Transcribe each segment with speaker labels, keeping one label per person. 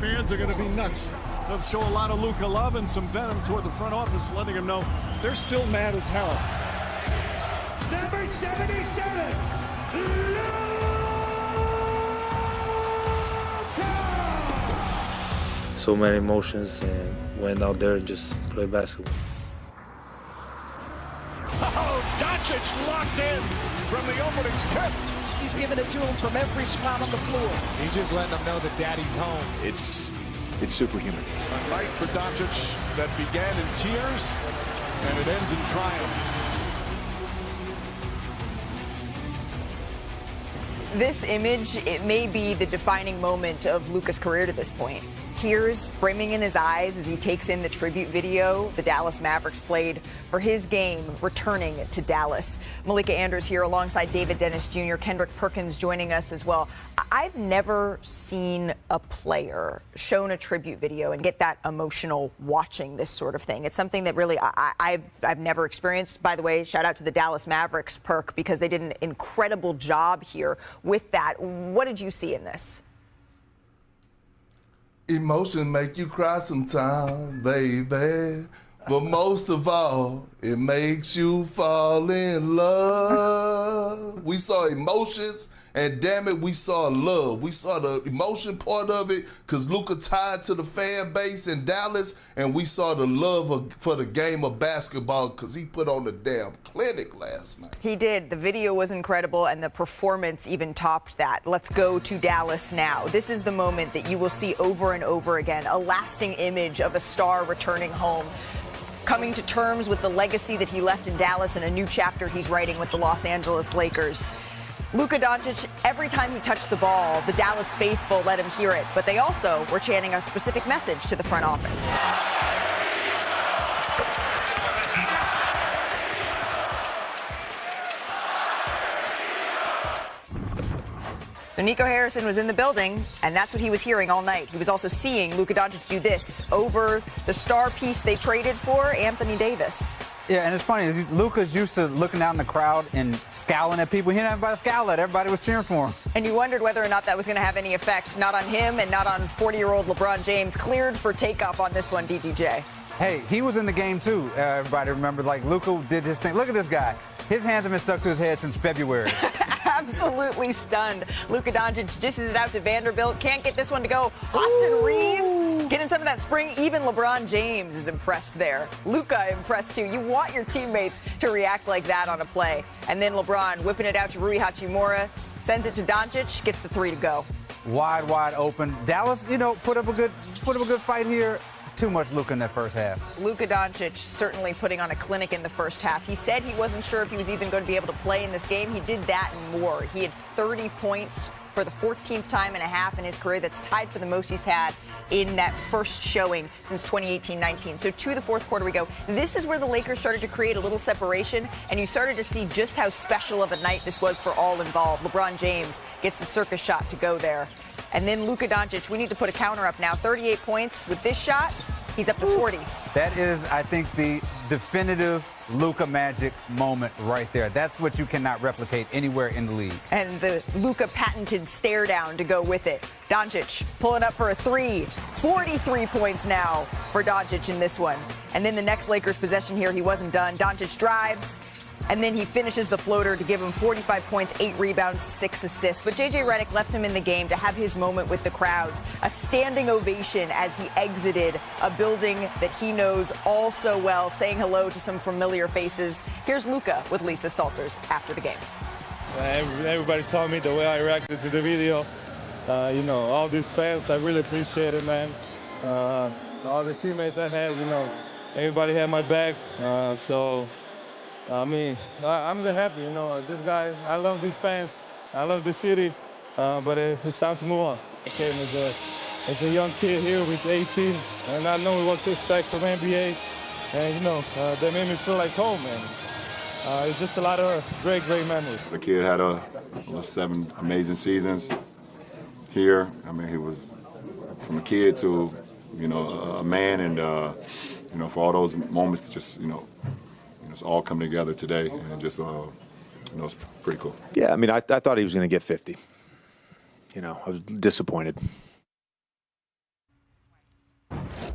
Speaker 1: fans are going to be nuts. They'll show a lot of Luka love and some venom toward the front office, letting them know they're still mad as hell.
Speaker 2: Number 77, Luka!
Speaker 3: So many emotions, and went out there and just play basketball.
Speaker 2: Oh, Doncic locked in from the opening tip. He's giving it to him from every spot on the floor.
Speaker 4: He's just letting them know that daddy's home.
Speaker 5: It's superhuman.
Speaker 2: A night for Doncic that began in tears and it ends in triumph.
Speaker 6: This image, it may be the defining moment of Luka's career to this point. Tears brimming in his eyes as he takes in the tribute video the Dallas Mavericks played for his game returning to Dallas. Malika Andrews here alongside David Dennis Jr., Kendrick Perkins joining us as well. I've never seen a player shown a tribute video and get that emotional watching this sort of thing. It's something that really I've never experienced. By the way, shout out to the Dallas Mavericks, Perk, because they did an incredible job here with that. What did you see in this?
Speaker 7: Emotion make you cry sometimes, baby. But most of all, it makes you fall in love. We saw emotions, and damn it, we saw love. We saw the emotion part of it because Luka tied to the fan base in Dallas, and we saw the love for the game of basketball because he put on a damn clinic last night.
Speaker 6: He did. The video was incredible, and the performance even topped that. Let's go to Dallas now. This is the moment that you will see over and over again, a lasting image of a star returning home, coming to terms with the legacy that he left in Dallas and a new chapter he's writing with the Los Angeles Lakers. Luka Doncic, every time he touched the ball, the Dallas faithful let him hear it, but they also were chanting a specific message to the front office. So Nico Harrison was in the building, and that's what he was hearing all night. He was also seeing Luka Doncic do this over the star piece they traded for, Anthony Davis.
Speaker 8: Yeah, and it's funny, Luka's used to looking down the crowd and scowling at people. He didn't have anybody to scowl at. Everybody was cheering for him.
Speaker 6: And you wondered whether or not that was going to have any effect, not on him and not on 40-year-old LeBron James. Cleared for takeoff on this one, DDJ.
Speaker 8: Hey, he was in the game too. Everybody remembered, like, Luka did his thing. Look at this guy. His hands have been stuck to his head since February.
Speaker 6: Absolutely stunned. Luka Doncic dishes it out to Vanderbilt. Can't get this one to go. Austin Reeves getting some of that spring. Even LeBron James is impressed there. Luka impressed too. You want your teammates to react like that on a play. And then LeBron whipping it out to Rui Hachimura. Sends it to Doncic. Gets the three to go.
Speaker 8: Wide open. Dallas, put up a good fight here. Too much Luka in that first half.
Speaker 6: Luka Doncic certainly putting on a clinic in the first half. He said he wasn't sure if he was even going to be able to play in this game. He did that and more. He had 30 points for the 14th time and a half in his career. That's tied for the most he's had in that first showing since 2018-19. So to the fourth quarter we go. This is where the Lakers started to create a little separation, and you started to see just how special of a night this was for all involved. LeBron James gets the circus shot to go there. And then Luka Doncic, we need to put a counter up now. 38 points with this shot. He's up to 40.
Speaker 8: That is, I think, the definitive Luka magic moment right there. That's what you cannot replicate anywhere in the league.
Speaker 6: And the Luka patented stare down to go with it. Doncic pulling up for a three. 43 points now for Doncic in this one. And then the next Lakers possession here, he wasn't done. Doncic drives, and then he finishes the floater to give him 45 points, 8 rebounds, 6 assists. But J.J. Redick left him in the game to have his moment with the crowds. A standing ovation as he exited a building that he knows all so well, saying hello to some familiar faces. Here's Luka with Lisa Salters after the game.
Speaker 9: Everybody saw me the way I reacted to the video. All these fans, I really appreciate it, man. All the teammates I had, everybody had my back. I'm really happy, this guy, I love these fans, I love the city, but it's time to move on. Okay, as a young kid here with 18, and I know what to expect from NBA, and they made me feel like home, and it's just a lot of great memories.
Speaker 5: The kid had 7 amazing seasons here. I mean, he was from a kid to, a man, and, for all those moments, just, it's all come together today, and just, it's pretty cool.
Speaker 10: Yeah, I mean, I thought he was going to get 50. I was disappointed.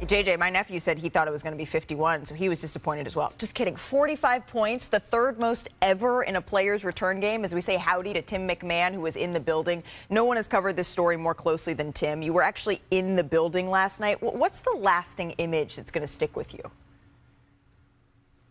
Speaker 6: JJ, my nephew said he thought it was going to be 51, so he was disappointed as well. Just kidding. 45 points, the third most ever in a player's return game, as we say howdy to Tim McMahon, who was in the building. No one has covered this story more closely than Tim. You were actually in the building last night. What's the lasting image that's going to stick with you?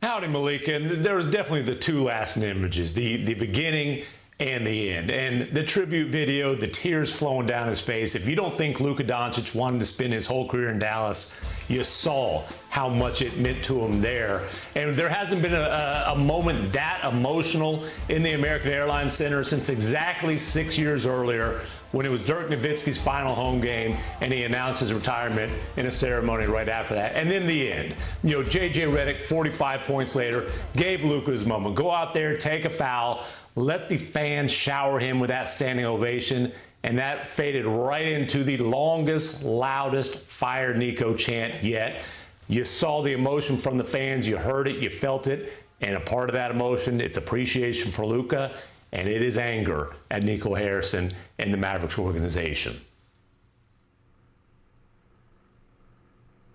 Speaker 10: Howdy, Malika. And there was definitely the two lasting images, the beginning and the end. And the tribute video, the tears flowing down his face. If you don't think Luka Doncic wanted to spend his whole career in Dallas, you saw how much it meant to him there. And there hasn't been a moment that emotional in the American Airlines Center since exactly 6 years earlier, when it was Dirk Nowitzki's final home game and he announced his retirement in a ceremony right after that. And then the end. You know, JJ Redick, 45 points later, gave Luka his moment. Go out there, take a foul, let the fans shower him with that standing ovation, and that faded right into the longest, loudest Fire Nico chant yet. You saw the emotion from the fans, you heard it, you felt it, and a part of that emotion, it's appreciation for Luka, and it is anger at Nico Harrison and the Mavericks organization.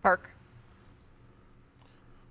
Speaker 6: Park.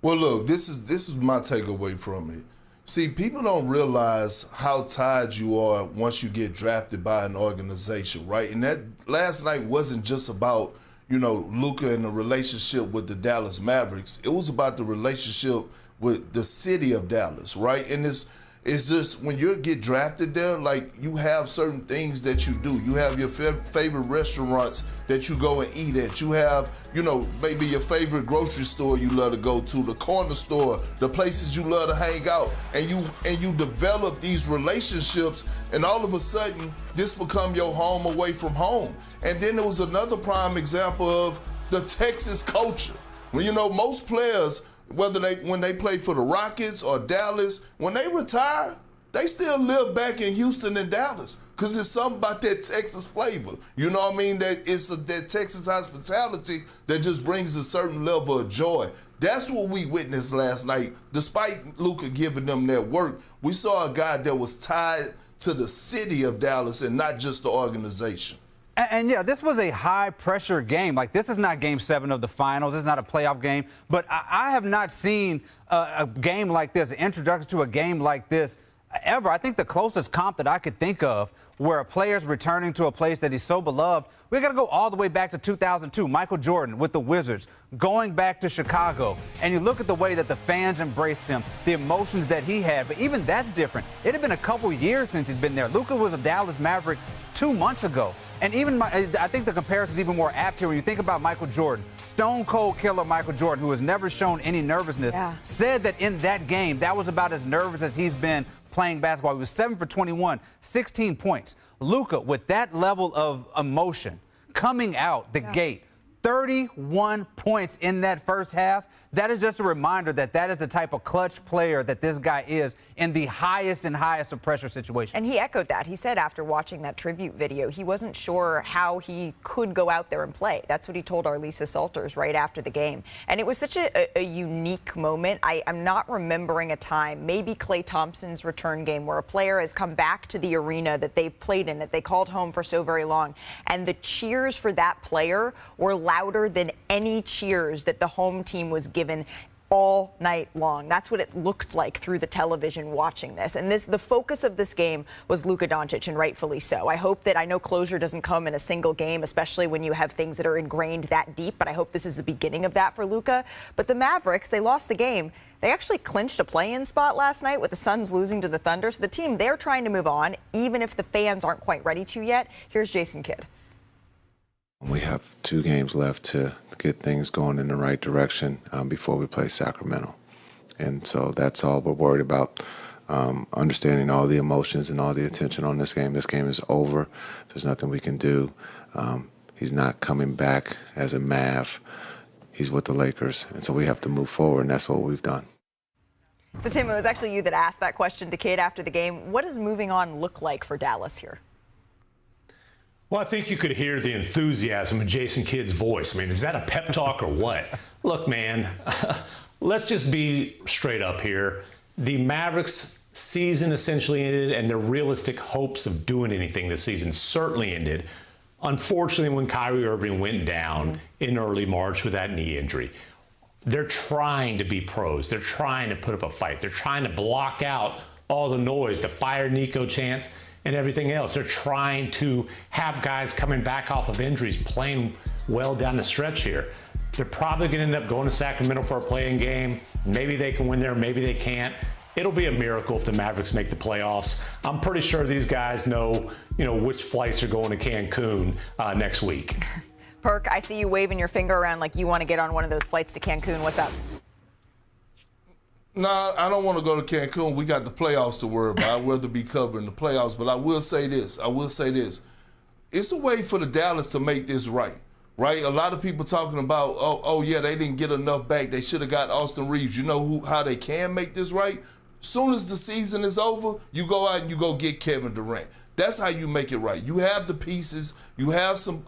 Speaker 7: Well, look, this is my takeaway from it. See, people don't realize how tired you are once you get drafted by an organization, right? And that last night wasn't just about, you know, Luka and the relationship with the Dallas Mavericks. It was about the relationship with the city of Dallas, right? And it's just when you get drafted there, like, you have certain things that you do. You have your favorite restaurants that you go and eat at. You have, you know, maybe your favorite grocery store you love to go to, the corner store, the places you love to hang out. And you develop these relationships, and all of a sudden, this become your home away from home. And then there was another prime example of the Texas culture. When, you know, most players, when they play for the Rockets or Dallas, when they retire, they still live back in Houston and Dallas because there's something about that Texas flavor. You know what I mean? That it's that Texas hospitality that just brings a certain level of joy. That's what we witnessed last night. Despite Luka giving them that work, we saw a guy that was tied to the city of Dallas and not just the organization.
Speaker 8: And yeah, this was a high-pressure game. Like, this is not Game 7 of the finals. This is not a playoff game. But I have not seen a game like this, an introduction to a game like this ever. I think the closest comp that I could think of where a player's returning to a place that he's so beloved, we got to go all the way back to 2002. Michael Jordan with the Wizards, going back to Chicago. And you look at the way that the fans embraced him, the emotions that he had. But even that's different. It had been a couple years since he'd been there. Luka was a Dallas Maverick 2 months ago. And even I think the comparison is even more apt here when you think about Michael Jordan. Stone Cold Killer Michael Jordan, who has never shown any nervousness, said that in that game, that was about as nervous as he's been playing basketball. He was 7 for 21, 16 points. Luka, with that level of emotion coming out the gate, 31 points in that first half. That is just a reminder that that is the type of clutch player that this guy is in the highest and highest of pressure situations. And
Speaker 6: he echoed that. He said after watching that tribute video, he wasn't sure how he could go out there and play. That's what he told our Lisa Salters right after the game. And it was such a unique moment. I'm not remembering a time, maybe Klay Thompson's return game, where a player has come back to the arena that they've played in, that they called home for so very long. And the cheers for that player were louder than any cheers that the home team was given all night long. That's what it looked like through the television watching this. And the focus of this game was Luka Doncic, and rightfully so. I hope that, I know closure doesn't come in a single game, especially when you have things that are ingrained that deep, but I hope this is the beginning of that for Luka. But the Mavericks, they lost the game. They actually clinched a play-in spot last night with the Suns losing to the Thunder. So the team, they're trying to move on, even if the fans aren't quite ready to yet. Here's Jason Kidd.
Speaker 11: We have 2 games left to get things going in the right direction before we play Sacramento. And so that's all we're worried about, understanding all the emotions and all the attention on this game. This game is over. There's nothing we can do. He's not coming back as a Mav. He's with the Lakers. And so we have to move forward, and that's what we've done.
Speaker 6: So, Tim, it was actually you that asked that question to Kidd after the game. What does moving on look like for Dallas here?
Speaker 10: Well, I think you could hear the enthusiasm in Jason Kidd's voice. I mean, is that a pep talk or what? Look, man, let's just be straight up here. The Mavericks season essentially ended, and their realistic hopes of doing anything this season certainly ended Unfortunately, when Kyrie Irving went down in early March with that knee injury, they're trying to be pros. They're trying to put up a fight. They're trying to block out all the noise, the fire Nico chants, and everything else. They're trying to have guys coming back off of injuries playing well down the stretch here. They're probably going to end up going to Sacramento for a play-in game. Maybe they can win there, maybe they can't. It'll be a miracle if the Mavericks make the playoffs. I'm pretty sure these guys know, which flights are going to Cancun next week.
Speaker 6: Perk, I see you waving your finger around like you want to get on one of those flights to Cancun. What's up?
Speaker 7: Nah, I don't want to go to Cancun. We got the playoffs to worry about. I'd rather be covering the playoffs. But I will say this. It's a way for the Dallas to make this right. Right? A lot of people talking about, oh yeah, they didn't get enough back. They should have got Austin Reeves. You know how they can make this right? Soon as the season is over, you go out and you go get Kevin Durant. That's how you make it right. You have the pieces. You have some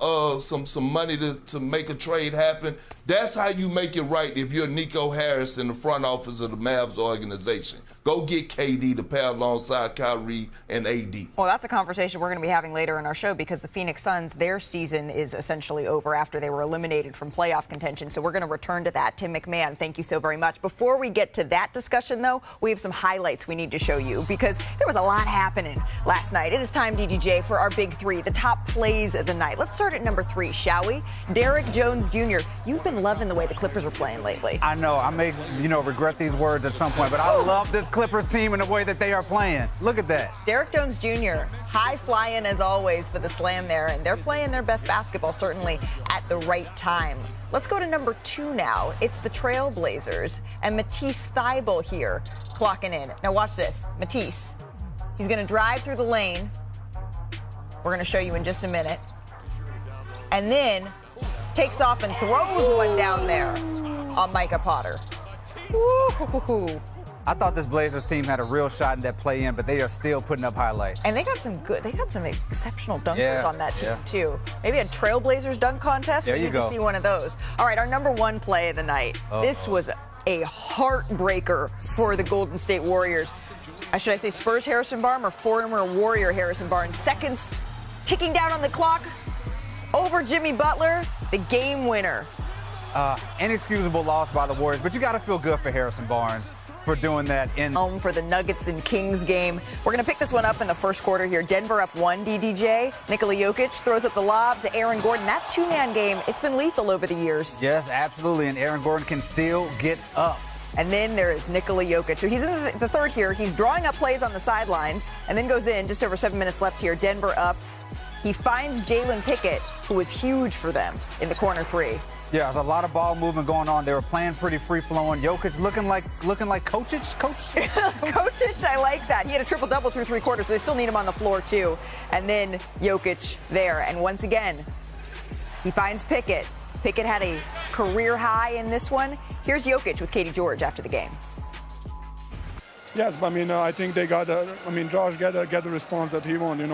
Speaker 7: money to make a trade happen. That's how you make it right if you're Nico Harris in the front office of the Mavs organization. Go get KD to pair alongside Kyrie and AD.
Speaker 6: Well, that's a conversation we're going to be having later in our show because the Phoenix Suns, their season is essentially over after they were eliminated from playoff contention. So we're going to return to that. Tim McMahon, thank you so very much. Before we get to that discussion, though, we have some highlights we need to show you because there was a lot happening last night. It is time, DDJ, for our big three, the top plays of the night. Let's start at number 3, shall we? Derrick Jones Jr., you've been loving the way the Clippers are playing lately.
Speaker 8: I know. I may, regret these words at some point, but I love this Clippers team and the way that they are playing. Look at that.
Speaker 6: Derrick Jones Jr., high flying as always for the slam there, and they're playing their best basketball certainly at the right time. Let's go to number 2 now. It's the Trailblazers and Matisse Thybulle here clocking in. Now watch this. Matisse, he's going to drive through the lane. We're going to show you in just a minute. And then takes off and throws one down there on Micah Potter. Woo-hoo-hoo-hoo.
Speaker 8: I thought this Blazers team had a real shot in that play-in, but they are still putting up highlights.
Speaker 6: And they got some exceptional dunkers on that team, too. Maybe a Trailblazers dunk contest.
Speaker 8: There
Speaker 6: we
Speaker 8: you
Speaker 6: need
Speaker 8: go.
Speaker 6: to see one of those. All right, our number 1 play of the night. This was a heartbreaker for the Golden State Warriors. Should I say Spurs Harrison Barnes or former Warrior Harrison Barnes? Seconds ticking down on the clock. Over Jimmy Butler, the game winner.
Speaker 8: Inexcusable loss by the Warriors, but you got to feel good for Harrison Barnes for doing that in
Speaker 6: home for the Nuggets and Kings game. We're going to pick this one up in the first quarter here. Denver up 1, DDJ. Nikola Jokic throws up the lob to Aaron Gordon. That 2-man game, it's been lethal over the years.
Speaker 8: Yes, absolutely, and Aaron Gordon can still get up.
Speaker 6: And then there is Nikola Jokic. So he's in the third here. He's drawing up plays on the sidelines and then goes in. Just over 7 minutes left here. Denver up. He finds Jalen Pickett, who was huge for them in the corner 3.
Speaker 8: Yeah, there's a lot of ball movement going on. They were playing pretty free-flowing. Jokic looking like Coach.
Speaker 6: Coach, I like that. He had a triple-double through 3 quarters, so they still need him on the floor, too. And then Jokic there. And once again, he finds Pickett. Pickett had a career high in this one. Here's Jokic with Katie George after the game.
Speaker 12: Yes, but I think they got Josh got the response that he wanted.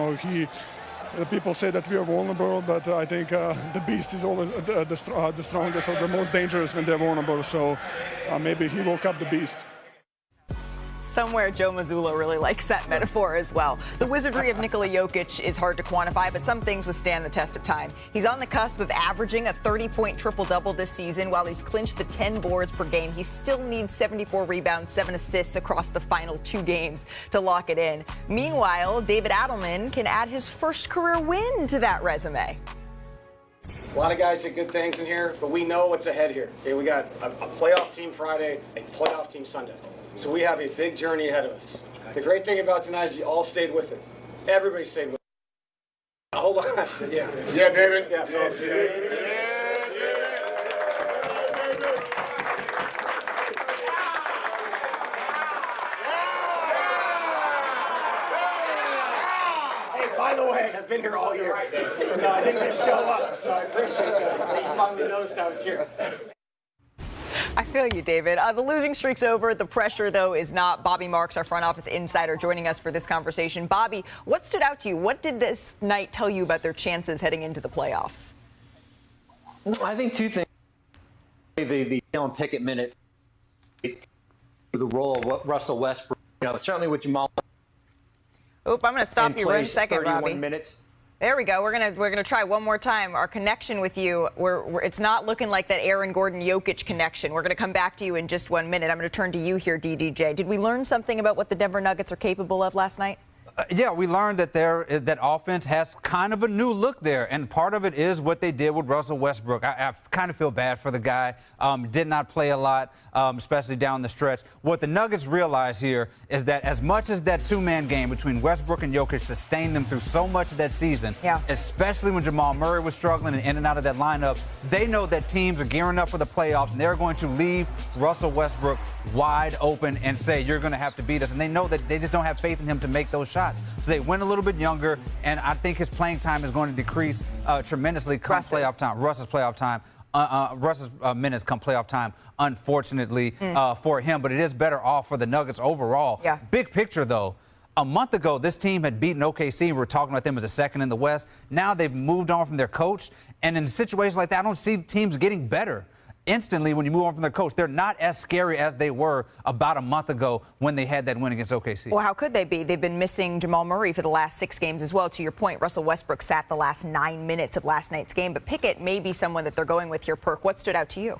Speaker 12: People say that we are vulnerable, but I think the beast is always the strongest or the most dangerous when they're vulnerable. So maybe he woke up the beast.
Speaker 6: Somewhere Joe Mazzulla really likes that metaphor as well. The wizardry of Nikola Jokic is hard to quantify, but some things withstand the test of time. He's on the cusp of averaging a 30-point triple-double this season. While he's clinched the 10 boards per game, he still needs 74 rebounds, 7 assists across the final 2 games to lock it in. Meanwhile, David Adelman can add his first career win to that resume.
Speaker 13: A lot of guys say good things in here, but we know what's ahead here. Okay, we got a playoff team Friday, a playoff team Sunday. So we have a big journey ahead of us. The great thing about tonight is you all stayed with it. Everybody stayed with it. Hold on. Yeah.
Speaker 14: Yeah, David.
Speaker 13: Yeah, folks. Hey, by the way, I've been here all year, so I didn't just show up. So I appreciate that you finally noticed I was here.
Speaker 6: I feel you, David. The losing streak's over. The pressure, though, is not. Bobby Marks, our front office insider, joining us for this conversation. Bobby, what stood out to you? What did this night tell you about their chances heading into the playoffs?
Speaker 15: I think 2 things. The Jalen Pickett minutes, the role of Russell Westbrook, certainly with Jamal.
Speaker 6: Oop, I'm going to stop you right a second,
Speaker 15: 31
Speaker 6: Robbie.
Speaker 15: minutes.
Speaker 6: There we go. We're gonna try one more time. Our connection with you, it's not looking like that Aaron Gordon-Jokic connection. We're gonna come back to you in just 1 minute. I'm gonna turn to you here, DDJ. Did we learn something about what the Denver Nuggets are capable of last night?
Speaker 8: Yeah, we learned that that offense has kind of a new look there, and part of it is what they did with Russell Westbrook. I kind of feel bad for the guy. Did not play a lot, especially down the stretch. What the Nuggets realize here is that as much as that two-man game between Westbrook and Jokic sustained them through so much of that season, especially when Jamal Murray was struggling and in and out of that lineup, they know that teams are gearing up for the playoffs, and they're going to leave Russell Westbrook wide open and say, you're going to have to beat us. And they know that they just don't have faith in him to make those shots. So they went a little bit younger, and I think his playing time is going to decrease tremendously come playoff time. Russ's playoff time. Russ's minutes come playoff time, unfortunately, for him. But it is better off for the Nuggets overall. Yeah. Big picture, though. A month ago, this team had beaten OKC. We were talking about them as a second in the West. Now they've moved on from their coach. And in situations like that, I don't see teams getting better instantly when you move on from their coach. They're not as scary as they were about a month ago when they had that win against OKC.
Speaker 6: Well, how could they be? They've been missing Jamal Murray for the last 6 games as well. To your point, Russell Westbrook sat the last 9 minutes of last night's game. But Pickett may be someone that they're going with here, Perk. What stood out to you?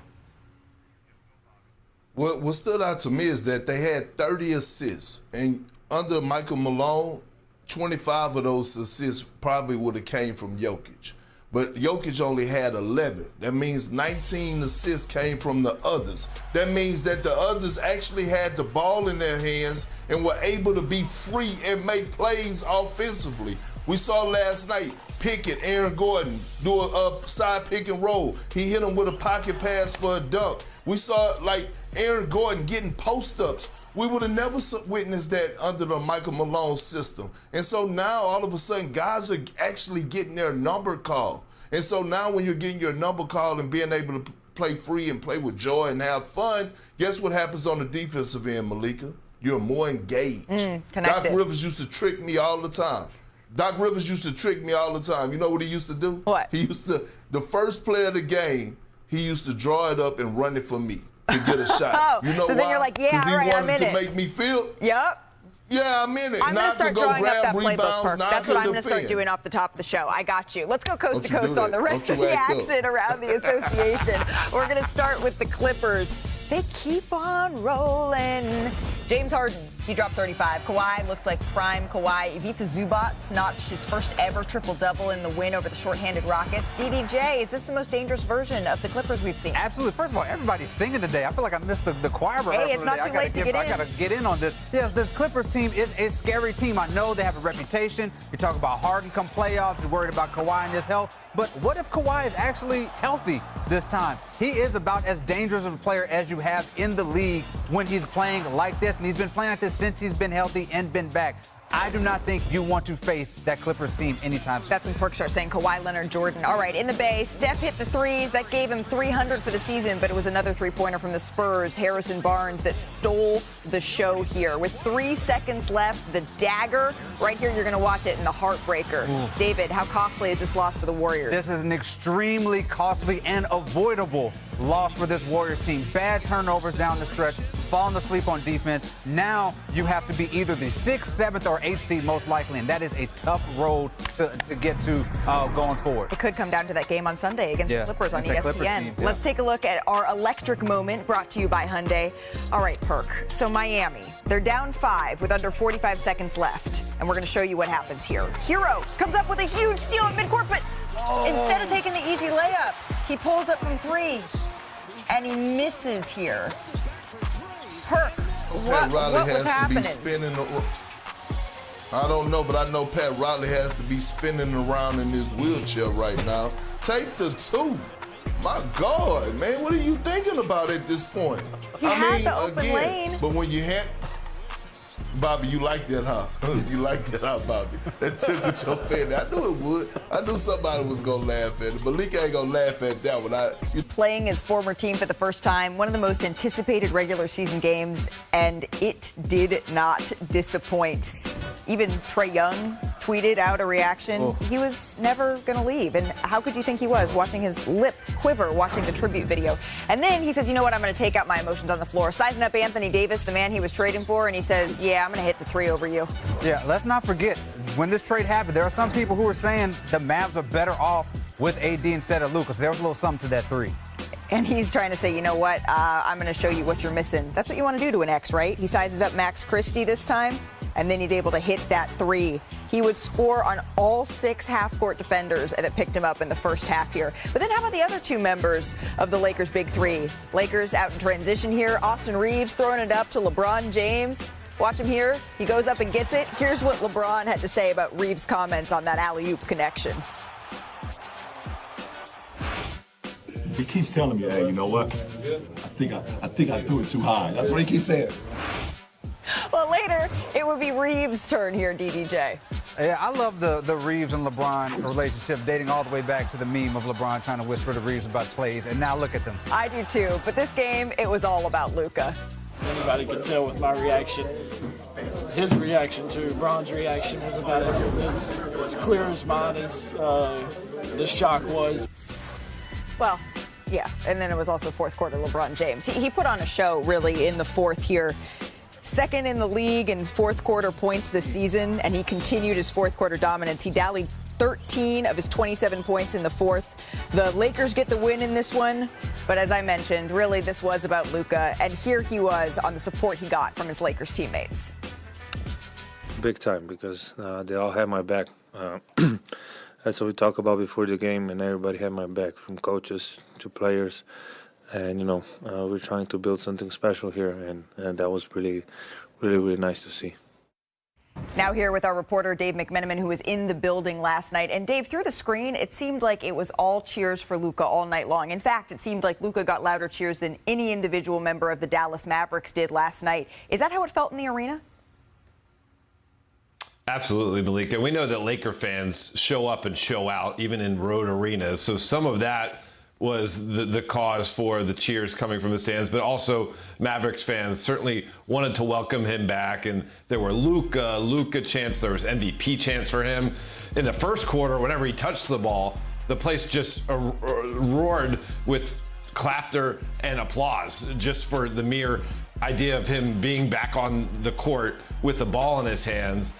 Speaker 7: What stood out to me is that they had 30 assists. And under Michael Malone, 25 of those assists probably would have came from Jokic. But Jokic only had 11. That means 19 assists came from the others. That means that the others actually had the ball in their hands and were able to be free and make plays offensively. We saw last night Pickett, Aaron Gordon, do a side pick and roll. He hit him with a pocket pass for a dunk. We saw, like, Aaron Gordon getting post-ups. We would have never witnessed that under the Michael Malone system. And so now, all of a sudden, guys are actually getting their number called. And so now when you're getting your number called and being able to play free and play with joy and have fun, guess what happens on the defensive end, Malika? You're more engaged. Doc Rivers used to trick me all the time. You know what he used to do?
Speaker 6: What?
Speaker 7: He used to, the first play of the game, he used to draw it up and run it for me to get a shot. You know
Speaker 6: so
Speaker 7: why?
Speaker 6: Then you're like, yeah,
Speaker 7: Because he
Speaker 6: right,
Speaker 7: wanted to make me feel.
Speaker 6: Yep.
Speaker 7: Yeah, I'm in it.
Speaker 6: I'm going to start drawing up that playbook, Perk. That's what I'm going to start doing off the top of the show. I got you. Let's go coast to coast on the rest of the action around the association. We're going to start with the Clippers. They keep on rolling. James Harden, he dropped 35. Kawhi looked like prime Kawhi. Ivica Zubac notched his first ever triple-double in the win over the shorthanded Rockets. DDJ, is this the most dangerous version of the Clippers we've seen?
Speaker 8: Absolutely. First of all, everybody's singing today. I feel like I missed the choir rehearsal.
Speaker 6: Hey, it's not too late to get in.
Speaker 8: I got to get in on this. Yes, this Clippers team is a scary team. I know they have a reputation. You talk about Harden come playoffs. You're worried about Kawhi and his health. But what if Kawhi is actually healthy this time? He is about as dangerous of a player as you have in the league when he's playing like this. And he's been playing like this since he's been healthy and been back. I do not think you want to face that Clippers team anytime soon.
Speaker 6: That's when Perks are saying Kawhi Leonard, Jordan. All right, in the Bay, Steph hit the threes. That gave him 300 for the season, but it was another three-pointer from the Spurs, Harrison Barnes, that stole the show here. With 3 seconds left, the dagger. Right here, you're going to watch it in the heartbreaker. Ooh. David, how costly is this loss for the Warriors?
Speaker 8: This is an extremely costly and avoidable loss for this Warriors team. Bad turnovers down the stretch, falling asleep on defense. Now you have to be either the 6th, 7th, or 8th seed most likely, and that is a tough road to get to going forward.
Speaker 6: It could come down to that game on Sunday against the Clippers on ESPN. Let's take a look at our electric moment brought to you by Hyundai. All right, Perk. So Miami, they're down 5 with under 45 seconds left, and we're going to show you what happens here. Hero comes up with a huge steal at midcourt, but instead of taking the easy layup, he pulls up from 3, and he misses here. Perk, what was happening?
Speaker 7: I don't know, but I know Pat Riley has to be spinning around in his wheelchair right now. Take the 2. My God, man, what are you thinking about at this point?
Speaker 6: The open lane.
Speaker 7: But when you had... Bobby, you like that, huh? You like that, huh, Bobby? That tickled your fanny. I knew it would. I knew somebody was going to laugh at it. But Malika ain't going to laugh at that one.
Speaker 6: Playing his former team for the first time, one of the most anticipated regular season games, and it did not disappoint. Even Trae Young tweeted out a reaction. He was never going to leave. And how could you think he was, watching his lip quiver, watching the tribute video? And then he says, you know what, I'm going to take out my emotions on the floor. Sizing up Anthony Davis, the man he was trading for, and he says, yeah, I'm going to hit the three over you.
Speaker 8: Yeah, let's not forget, when this trade happened, there are some people who were saying the Mavs are better off with AD instead of Luka. So there was a little something to that three.
Speaker 6: And he's trying to say, you know what, I'm going to show you what you're missing. That's what you want to do to an ex, right? He sizes up Max Christie this time, and then he's able to hit that three. He would score on all 6 half-court defenders that picked him up in the first half here. But then how about the other 2 members of the Lakers' big three? Lakers out in transition here. Austin Reeves throwing it up to LeBron James. Watch him here. He goes up and gets it. Here's what LeBron had to say about Reeves' comments on that alley-oop connection.
Speaker 14: He keeps telling me, hey, you know what? I think I threw it too high. That's what he keeps saying.
Speaker 6: Well, later, it would be Reeves' turn here, DDJ.
Speaker 8: Yeah, I love the Reeves and LeBron relationship, dating all the way back to the meme of LeBron trying to whisper to Reeves about plays, and now look at them.
Speaker 6: I do too, but this game, it was all about Luka.
Speaker 16: Anybody could tell with my reaction. His reaction to Bron's reaction was about as clear as mine as the shock was.
Speaker 6: Well, yeah, and then it was also fourth quarter LeBron James. He put on a show, really, in the fourth here. Second in the league in fourth quarter points this season, and he continued his fourth quarter dominance. He tallied 13 of his 27 points in the fourth. The Lakers get the win in this one, but as I mentioned, really this was about Luka, and here he was on the support he got from his Lakers teammates.
Speaker 3: Big time, because they all had my back. That's what we talked about before the game, and everybody had my back, from coaches to players. And, you know, we're trying to build something special here, and that was really, really nice to see.
Speaker 6: Now here with our reporter, Dave McMenamin, who was in the building last night. And, Dave, through the screen, it seemed like it was all cheers for Luka all night long. In fact, it seemed like Luka got louder cheers than any individual member of the Dallas Mavericks did last night. Is that how it felt in the arena?
Speaker 17: Absolutely, Malika. We know that Laker fans show up and show out, even in road arenas. So some of that was the cause for the cheers coming from the stands, but also Mavericks fans certainly wanted to welcome him back, and there were Luka chants, there was MVP chants for him. In the first quarter, whenever he touched the ball, the place just roared with clapter and applause just for the mere idea of him being back on the court with the ball in his hands.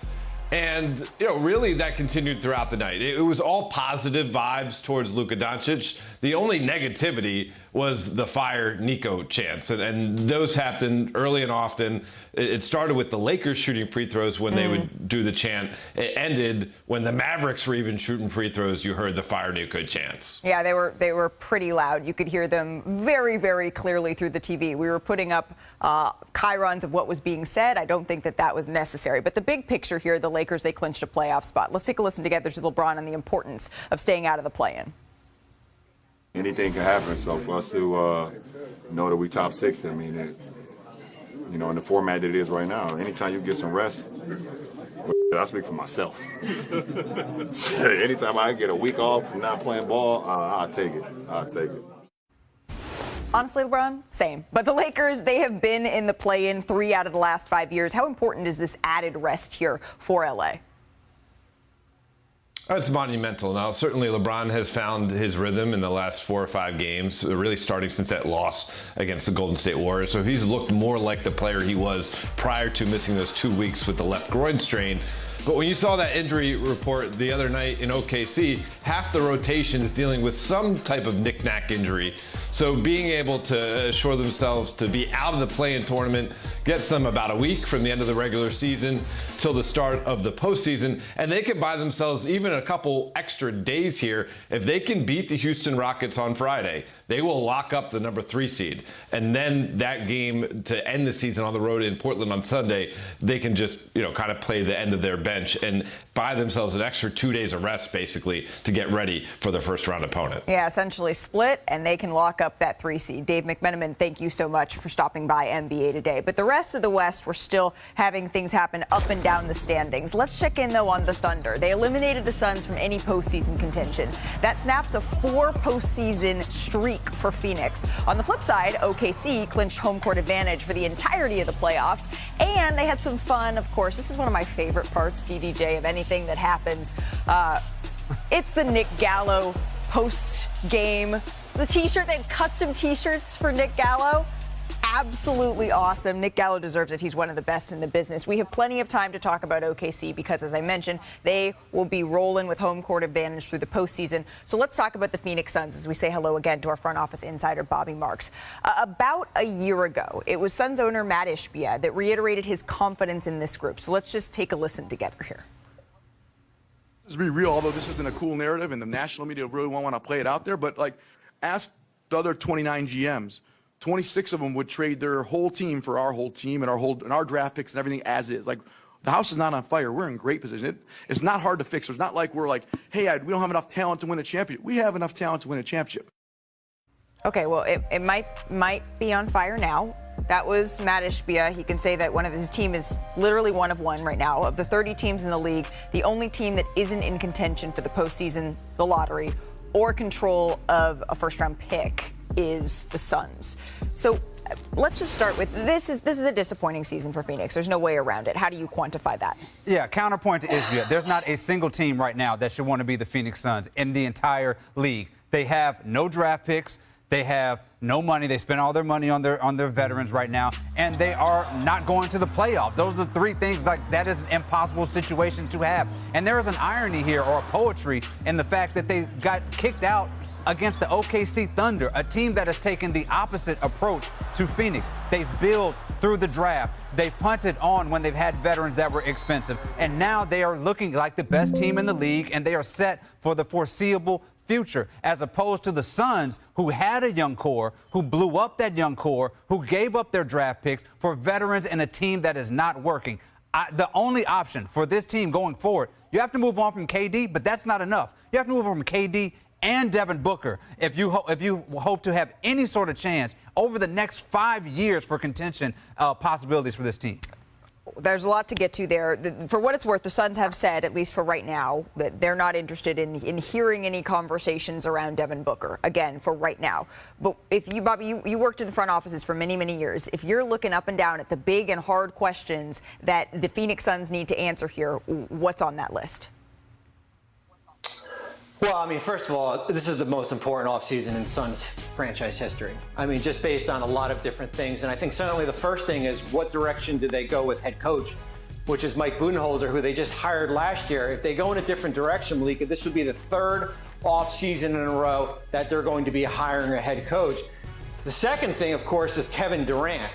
Speaker 17: And, you know, really that continued throughout the night. It was all positive vibes towards Luka Doncic. The only negativity was the fire Nico chants. And those happened early and often. It started with the Lakers shooting free throws when they would do the chant. It ended when the Mavericks were even shooting free throws. You heard the fire Nico chants.
Speaker 6: Yeah, they were pretty loud. You could hear them very, very clearly through the TV. We were putting up chyrons of what was being said. I don't think that was necessary. But the big picture here, the Lakers, they clinched a playoff spot. Let's take a listen together to LeBron and the importance of staying out of the play-in.
Speaker 5: Anything can happen, so for us to know that we top 6, I mean, you know, in the format that it is right now, anytime you get some rest, I speak for myself. Anytime I get a week off from not playing ball, I'll take it. I'll take it.
Speaker 6: Honestly, LeBron, same. But the Lakers, they have been in the play-in 3 out of the last 5 years. How important is this added rest here for LA?
Speaker 17: It's monumental. Now, certainly LeBron has found his rhythm in the last 4 or 5 games, really starting since that loss against the Golden State Warriors. So he's looked more like the player he was prior to missing those 2 weeks with the left groin strain. But when you saw that injury report the other night in OKC, half the rotation is dealing with some type of knick-knack injury. So being able to assure themselves to be out of the play-in tournament gets them about a week from the end of the regular season till the start of the postseason. And they can buy themselves even a couple extra days here. If they can beat the Houston Rockets on Friday, they will lock up the number 3 seed. And then that game to end the season on the road in Portland on Sunday, they can just, you know, kind of play the end of their bench and buy themselves an extra 2 days of rest, basically, to get ready for their first round opponent.
Speaker 6: Yeah, essentially split, and they can lock up that 3 seed. Dave McMenamin, thank you so much for stopping by NBA Today. But the rest of the West, we're still having things happen up and down the standings. Let's check in, though, on the Thunder. They eliminated the Suns from any postseason contention. That snaps a 4 postseason streak for Phoenix. On the flip side, OKC clinched home court advantage for the entirety of the playoffs. And they had some fun, of course. This is one of my favorite parts, DDJ, of anything that happens. It's the Nick Gallo post-game. The T-shirt, they had custom T-shirts for Nick Gallo. Absolutely awesome. Nick Gallo deserves it. He's one of the best in the business. We have plenty of time to talk about OKC because, as I mentioned, they will be rolling with home court advantage through the postseason. So let's talk about the Phoenix Suns as we say hello again to our front office insider, Bobby Marks. About a year ago, it was Suns owner Matt Ishbia that reiterated his confidence in this group. So let's just take a listen together here.
Speaker 18: Let's be real, although this isn't a cool narrative and the national media really won't want to play it out there, but like, ask the other 29 GMs. 26 of them would trade their whole team for our whole team and our draft picks and everything as is. Like, the house is not on fire. We're in great position. It's not hard to fix. It's not like we're like, hey, we don't have enough talent to win a championship. We have enough talent to win a championship.
Speaker 6: Okay, well, it might be on fire now. That was Matt Ishbia. He can say that his team is literally one of one right now. Of the 30 teams in the league, the only team that isn't in contention for the postseason, the lottery, or control of a first-round pick is the Suns. So let's just start with this is a disappointing season for Phoenix. There's no way around it. How do you quantify that?
Speaker 8: Yeah, counterpoint to Ishbia. There's not a single team right now that should want to be the Phoenix Suns in the entire league. They have no draft picks. They have no money. They spend all their money on their veterans right now, and they are not going to the playoffs. Those are the three things. Like, that is an impossible situation to have. And there is an irony here, or a poetry, in the fact that they got kicked out against the OKC Thunder, a team that has taken the opposite approach to Phoenix. They've built through the draft. They punted on when they've had veterans that were expensive. And now they are looking like the best team in the league, and they are set for the foreseeable future, as opposed to the Suns, who had a young core, who blew up that young core, who gave up their draft picks for veterans and a team that is not working. The only option for this team going forward, you have to move on from KD, but that's not enough. You have to move on from KD and Devin Booker if you hope to have any sort of chance over the next 5 years for contention possibilities for this team.
Speaker 6: There's a lot to get to there. For what it's worth, the Suns have said, at least for right now, that they're not interested in hearing any conversations around Devin Booker, again, for right now. But if you, Bobby, you worked in the front offices for many, many years. If you're looking up and down at the big and hard questions that the Phoenix Suns need to answer here, what's on that list?
Speaker 15: Well, I mean, first of all, this is the most important offseason in Suns franchise history. I mean, just based on a lot of different things. And I think certainly the first thing is, what direction do they go with head coach, which is Mike Budenholzer, who they just hired last year. If they go in a different direction, Malika, this would be the third offseason in a row that they're going to be hiring a head coach. The second thing, of course, is Kevin Durant.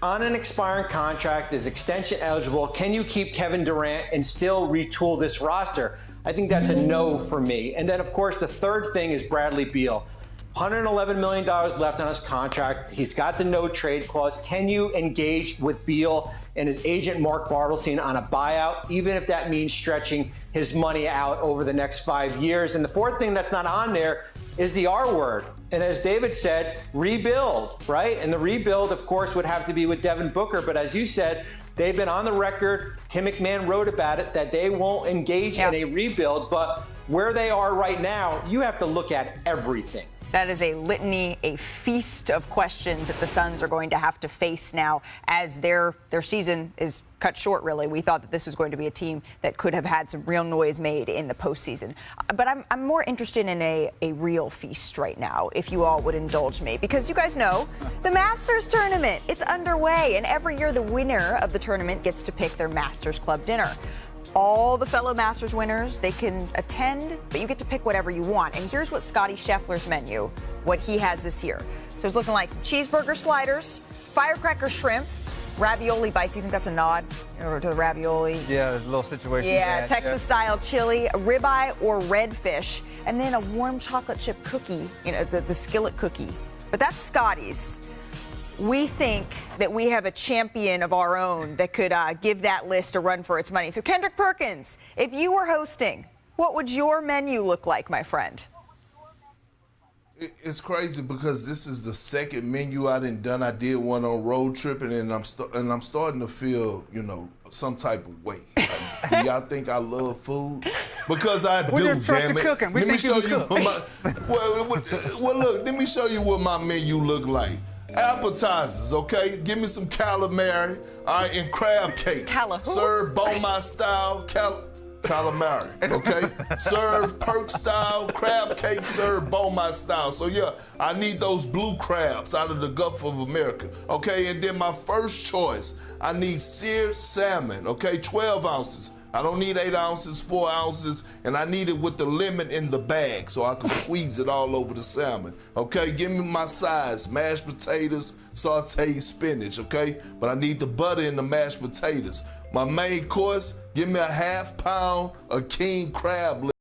Speaker 15: On an expiring contract, is extension eligible. Can you keep Kevin Durant and still retool this roster? I think that's a no for me. And then, of course, the third thing is Bradley Beal. $111 million left on his contract. He's got the no trade clause. Can you engage with Beal and his agent Mark Bartelstein on a buyout, even if that means stretching his money out over the next 5 years? And the fourth thing that's not on there is the R word. And as David said, rebuild, right? And the rebuild, of course, would have to be with Devin Booker. But as you said, they've been on the record, Tim McMahon wrote about it, that they won't engage in a rebuild. But where they are right now, you have to look at everything.
Speaker 6: That is a litany, a feast of questions that the Suns are going to have to face now as their season is cut short, really. We thought that this was going to be a team that could have had some real noise made in the postseason. But I'm more interested in a real feast right now, if you all would indulge me. Because you guys know, the Masters tournament, it's underway. And every year the winner of the tournament gets to pick their Masters Club dinner. All the fellow Masters winners, they can attend, but you get to pick whatever you want. And here's what Scotty Scheffler's menu, what he has this year. So it's looking like some cheeseburger sliders, firecracker shrimp, ravioli bites. You think that's a nod to the ravioli?
Speaker 8: Yeah, a little situation.
Speaker 6: Yeah, Texas-style chili, a ribeye or redfish, and then a warm chocolate chip cookie, the skillet cookie. But that's Scotty's. We think that we have a champion of our own that could give that list a run for its money. So, Kendrick Perkins, if you were hosting, what would your menu look like, my friend?
Speaker 7: It's crazy because this is the second menu I done. I did one on road tripping, and I'm starting to feel, some type of way. Like, do y'all think I love food? Because I do, damn it.
Speaker 8: Let me show you
Speaker 7: well, look, let me show you what my menu look like. Appetizers, okay? Give me some calamari, all right, and crab cakes. Serve Beaumont style calamari, okay? Serve Perk style, crab cake, serve Beaumont style. So yeah, I need those blue crabs out of the Gulf of America, okay? And then my first choice, I need seared salmon, okay? 12 ounces. I don't need 8 ounces, 4 ounces, and I need it with the lemon in the bag so I can squeeze it all over the salmon. Okay, give me my sides, mashed potatoes, sauteed spinach, okay? But I need the butter in the mashed potatoes. My main course, give me a half pound of king crab